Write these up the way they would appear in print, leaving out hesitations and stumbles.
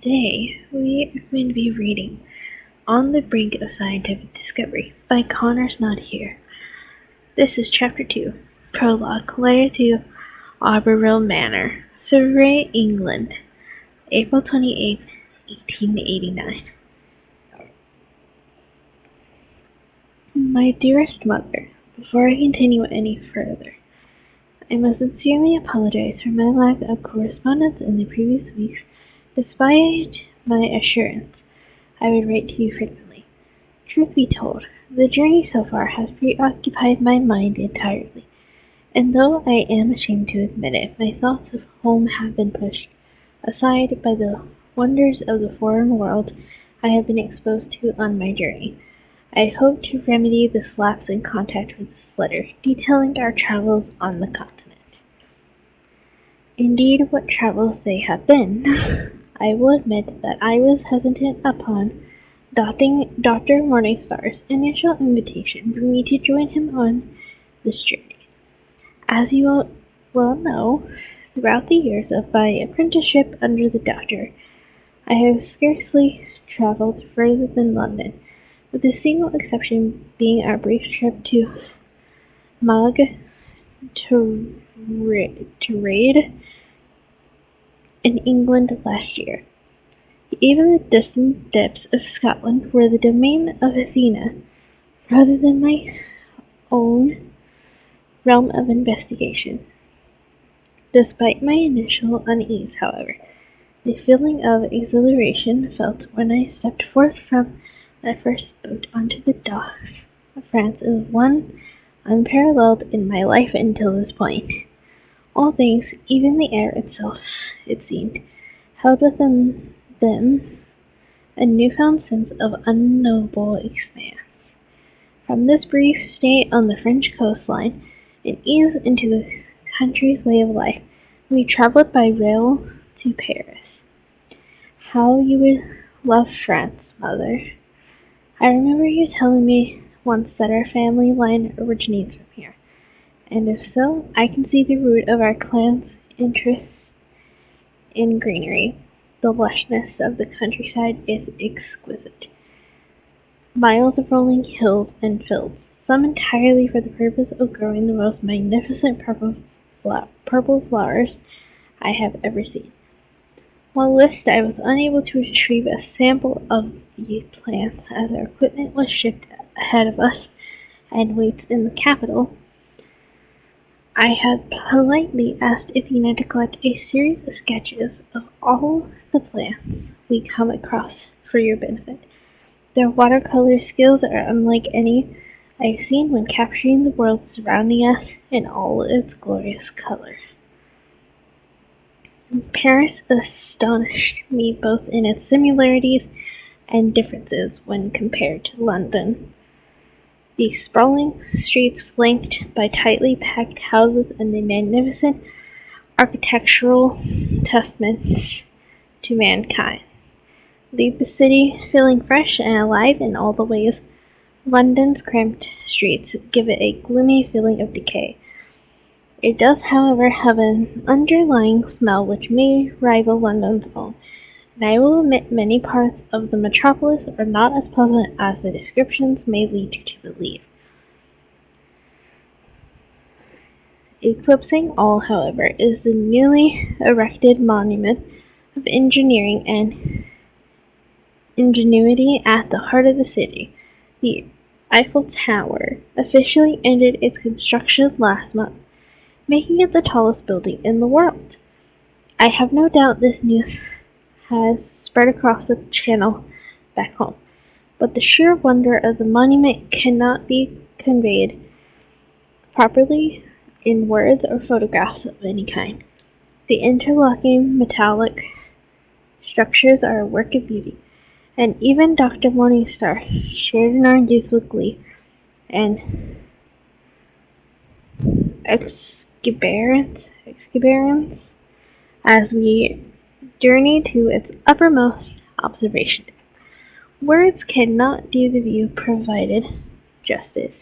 Today, we are going to be reading On the Brink of Scientific Discovery by ConnorsNotHere. This is Chapter 2, Prologue, Letter to Arboreal Manor, Surrey, England, April 28, 1889. My dearest mother, before I continue any further, I must sincerely apologize for my lack of correspondence in the previous weeks, despite my assurance I would write to you frequently. Truth be told, the journey so far has preoccupied my mind entirely, and though I am ashamed to admit it, my thoughts of home have been pushed aside by the wonders of the foreign world I have been exposed to on my journey. I hope to remedy this lapse in contact with this letter, detailing our travels on the continent. Indeed, what travels they have been! I will admit that I was hesitant upon Dr. Morningstar's initial invitation for me to join him on this journey. As you well know, throughout the years of my apprenticeship under the doctor, I have scarcely travelled further than London, with a single exception being our brief trip to Mug to raid in England last year. Even the distant depths of Scotland were the domain of Athena, rather than my own realm of investigation. Despite my initial unease, however, the feeling of exhilaration felt when I stepped forth from my first boat onto the docks of France is one unparalleled in my life until this point. All things, even the air itself, it seemed, held within them a newfound sense of unknowable expanse. From this brief stay on the French coastline and ease into the country's way of life, we traveled by rail to Paris. How you would love France, Mother. I remember you telling me once that our family line originates from here, and if so, I can see the root of our clan's interest in greenery. The lushness of the countryside is exquisite. Miles of rolling hills and fields, some entirely for the purpose of growing the most magnificent purple flowers I have ever seen. While list I was unable to retrieve a sample of the plants as our equipment was shipped ahead of us and waits in the capital. I had politely asked Athena to collect a series of sketches of all the plants we come across for your benefit. Their watercolor skills are unlike any I've seen when capturing the world surrounding us in all its glorious color. Paris astonished me both in its similarities and differences when compared to London. The sprawling streets flanked by tightly packed houses and the magnificent architectural testaments to mankind leave the city feeling fresh and alive in all the ways. London's cramped streets give it a gloomy feeling of decay. It does, however, have an underlying smell which may rival London's own, and I will admit many parts of the metropolis are not as pleasant as the descriptions may lead you to believe. Eclipsing all, however, is the newly erected monument of engineering and ingenuity at the heart of the city. The Eiffel Tower officially ended its construction last month, making it the tallest building in the world. I have no doubt this news has spread across the channel back home, but the sheer wonder of the monument cannot be conveyed properly in words or photographs of any kind. The interlocking metallic structures are a work of beauty, and even Dr. Morningstar shared in our youthful glee and exuberance as we journey to its uppermost observation deck. Words cannot do the view provided justice.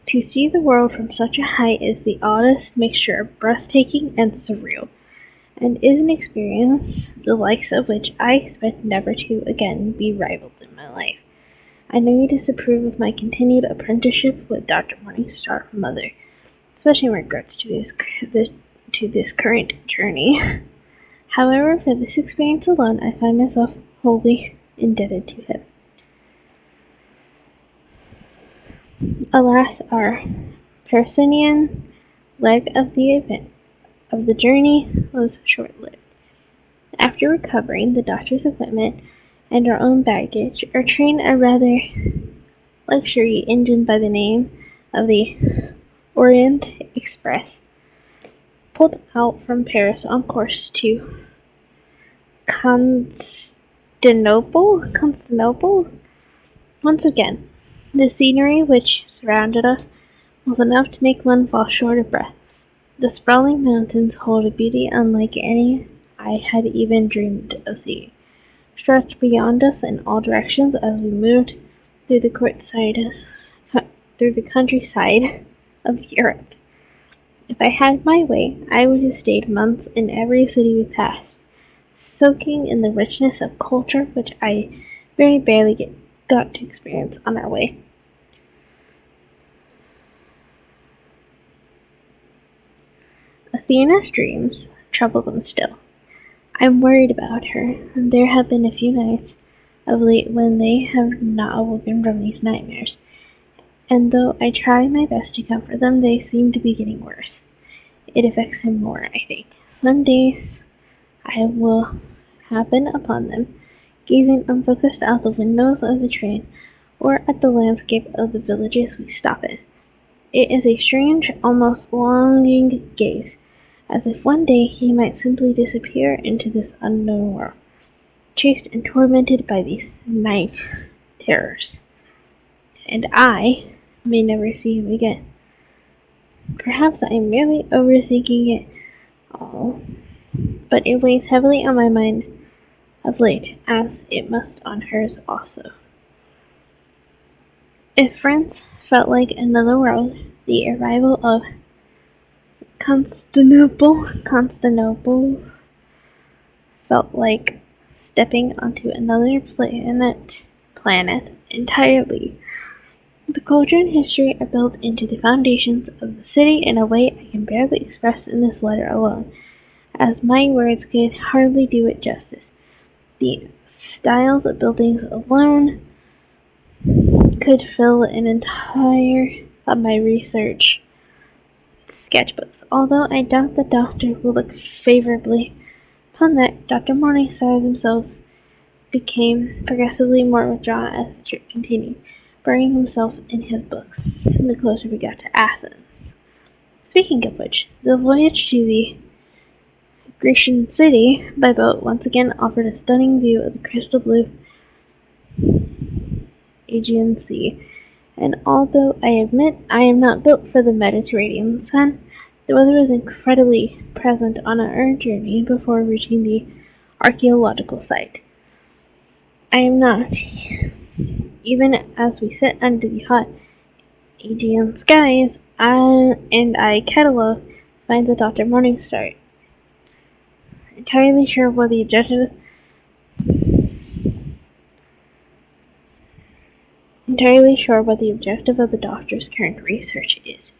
To see the world from such a height is the oddest mixture of breathtaking and surreal. and is an experience the likes of which I expect never to again be rivaled in my life. I know you disapprove of my continued apprenticeship with Dr. Morningstar, Mother, especially in regards to this current journey. However, for this experience alone, I find myself wholly indebted to him. Alas, our Persinian leg of the journey was short-lived. After recovering the doctor's equipment and our own baggage, our train, a rather luxury engine by the name of the Orient Express, pulled out from Paris on course to Constantinople. Once again, the scenery which surrounded us was enough to make one fall short of breath. The sprawling mountains hold a beauty unlike any I had even dreamed of seeing, stretched beyond us in all directions as we moved through the countryside of Europe. If I had my way, I would have stayed months in every city we passed, soaking in the richness of culture which I very barely got to experience on our way. Athena's dreams trouble them still. I'm worried about her, and there have been a few nights of late when they have not awoken from these nightmares, and though I try my best to comfort them, they seem to be getting worse. It affects him more, I think. Some days I will happen upon them, gazing unfocused out the windows of the train or at the landscape of the villages we stop in. It is a strange, almost longing gaze, as if one day he might simply disappear into this unknown world, chased and tormented by these night terrors, and I may never see him again. Perhaps I am merely overthinking it all, but it weighs heavily on my mind of late, as it must on hers also. If France felt like another world, the arrival of Constantinople felt like stepping onto another planet entirely. The culture and history are built into the foundations of the city in a way I can barely express in this letter alone, as my words could hardly do it justice. The styles of buildings alone could fill an entire of my research sketchbooks, although I doubt the doctor will look favorably upon that. Dr. Morningstar themselves became progressively more withdrawn as the trip continued, burying himself in his books the closer we got to Athens. Speaking of which, the voyage to the Grecian city by boat once again offered a stunning view of the crystal blue Aegean Sea, and although I admit I am not built for the Mediterranean sun, the weather was incredibly present on our journey before reaching the archaeological site. I am not, even as we sit under the hot Aegean skies, I catalog finds of Dr. Morningstar, entirely sure what the objective of the doctor's current research is.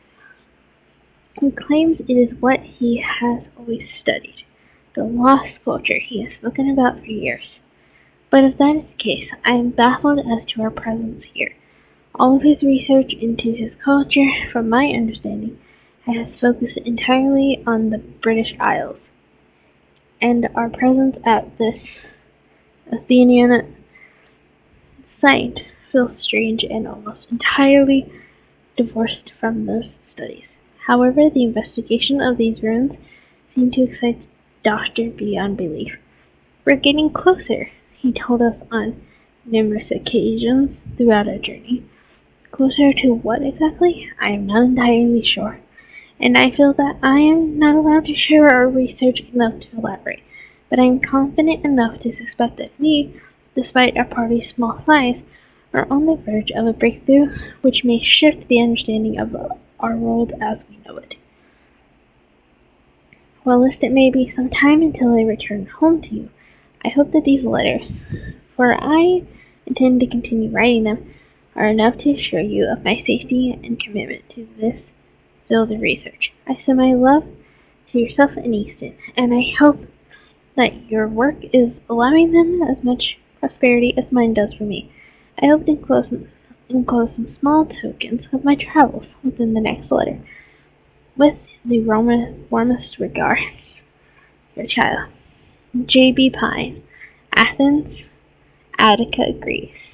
He claims it is what he has always studied, the lost culture he has spoken about for years. But if that is the case, I am baffled as to our presence here. All of his research into his culture, from my understanding, has focused entirely on the British Isles, and our presence at this Athenian site feels strange and almost entirely divorced from those studies. However, the investigation of these ruins seemed to excite Doctor beyond belief. We're getting closer, he told us on numerous occasions throughout our journey. Closer to what exactly? I am not entirely sure, and I feel that I am not allowed to share our research enough to elaborate, but I am confident enough to suspect that we, despite our party's small size, are on the verge of a breakthrough which may shift the understanding of our world as we know it. Whilst it may be some time until I return home to you, I hope that these letters, for I intend to continue writing them, are enough to assure you of my safety and commitment to this field of research. I send my love to yourself and Easton, and I hope that your work is allowing them as much prosperity as mine does for me. I hope to enclose some small tokens of my travels within the next letter. With the warmest regards, your child, J.B. Pine, Athens, Attica, Greece.